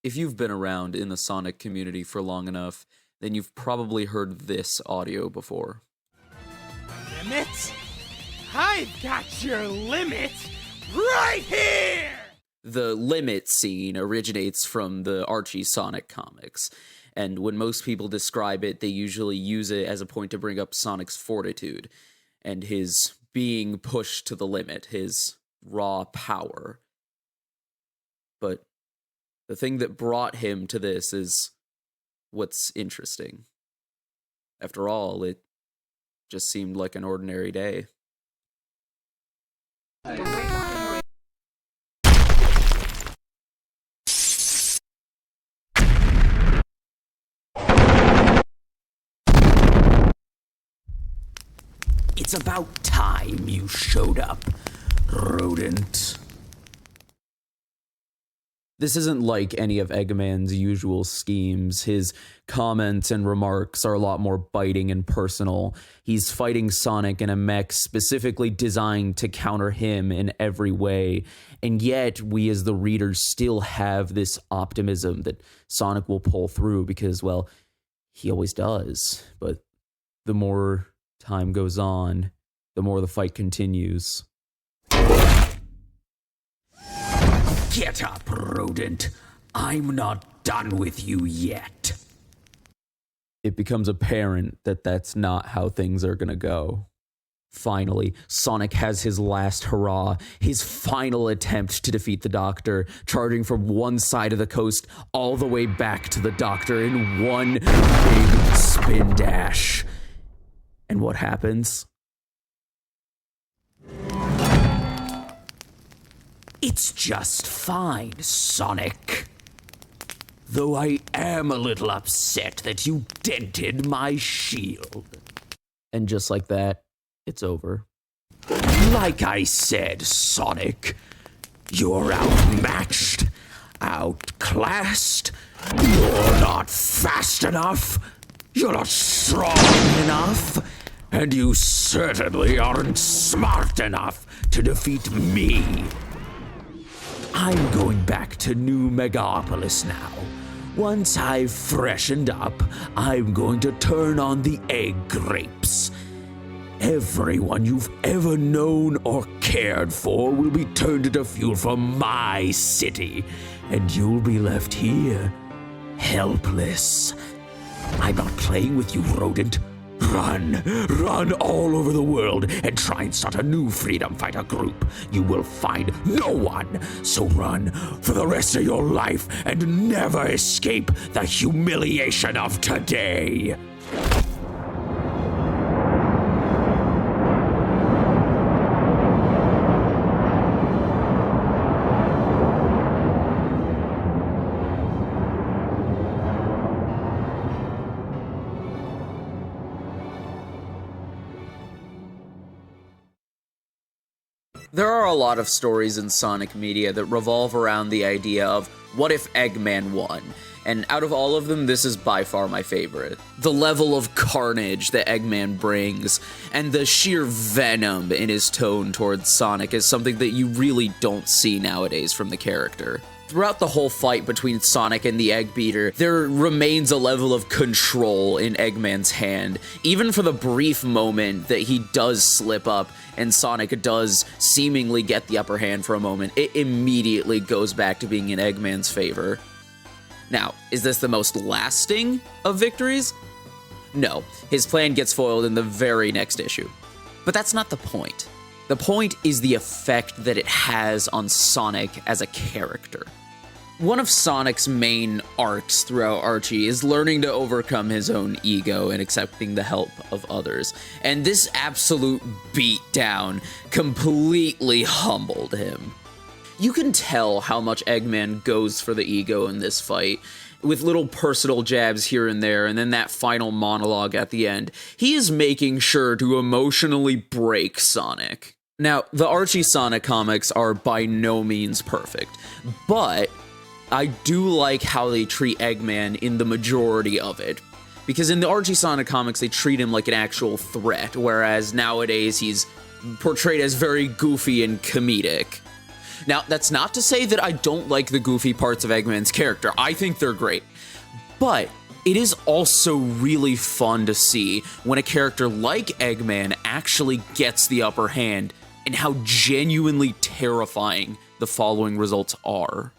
If you've been around in the Sonic community for long enough, then you've probably heard this audio before. Limit? I've got your limit right here! The limit scene originates from the Archie Sonic comics, and when most people describe it, they usually use it as a point to bring up Sonic's fortitude and his being pushed to the limit, his raw power. But the thing that brought him to this is what's interesting. After all, it just seemed like an ordinary day. It's about time you showed up, rodent. This isn't like any of Eggman's usual schemes. His comments and remarks are a lot more biting and personal. He's fighting Sonic in a mech specifically designed to counter him in every way. And yet, we as the readers still have this optimism that Sonic will pull through because, well, he always does. But the more time goes on, the more the fight continues. Get up, rodent. I'm not done with you yet. It becomes apparent that that's not how things are gonna go. Finally, Sonic has his last hurrah, his final attempt to defeat the Doctor, charging from one side of the coast all the way back to the Doctor in one big spin dash. And what happens? It's just fine, Sonic. Though I am a little upset that you dented my shield. And just like that, it's over. Like I said, Sonic, you're outmatched, outclassed. You're not fast enough. You're not strong enough. And you certainly aren't smart enough to defeat me. I'm going back to New Megapolis now. Once I've freshened up, I'm going to turn on the egg grapes. Everyone you've ever known or cared for will be turned into fuel for my city, and you'll be left here, helpless. I'm not playing with you, rodent. Run all over the world and try and start a new freedom fighter group. You will find no one, so run for the rest of your life and never escape the humiliation of today. There are a lot of stories in Sonic media that revolve around the idea of what if Eggman won? And out of all of them, this is by far my favorite. The level of carnage that Eggman brings, and the sheer venom in his tone towards Sonic is something that you really don't see nowadays from the character. Throughout the whole fight between Sonic and the Egg Beater, there remains a level of control in Eggman's hand, even for the brief moment that he does slip up and Sonic does seemingly get the upper hand for a moment. It immediately goes back to being in Eggman's favor. Now, is this the most lasting of victories? No, his plan gets foiled in the very next issue. But that's not the point. The point is the effect that it has on Sonic as a character. One of Sonic's main arcs throughout Archie is learning to overcome his own ego and accepting the help of others. And this absolute beatdown completely humbled him. You can tell how much Eggman goes for the ego in this fight, with little personal jabs here and there, and then that final monologue at the end. He is making sure to emotionally break Sonic. Now, the Archie Sonic comics are by no means perfect, but I do like how they treat Eggman in the majority of it. Because in the Archie Sonic comics, they treat him like an actual threat, whereas nowadays he's portrayed as very goofy and comedic. Now, that's not to say that I don't like the goofy parts of Eggman's character. I think they're great. But it is also really fun to see when a character like Eggman actually gets the upper hand and how genuinely terrifying the following results are.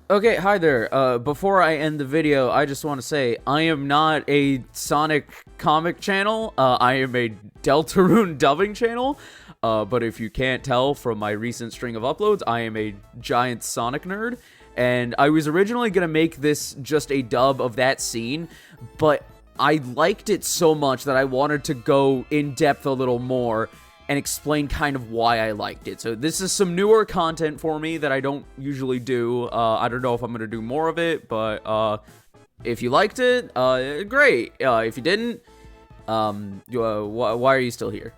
Okay, hi there. Before I end the video, I just want to say I am not a Sonic comic channel. I am a Deltarune dubbing channel. But if you can't tell from my recent string of uploads, I am a giant Sonic nerd. And I was originally going to make this just a dub of that scene, but I liked it so much that I wanted to go in depth a little more and explain kind of why I liked it. So this is some newer content for me that I don't usually do. I don't know if I'm going to do more of it, but if you liked it, great. If you didn't, why are you still here?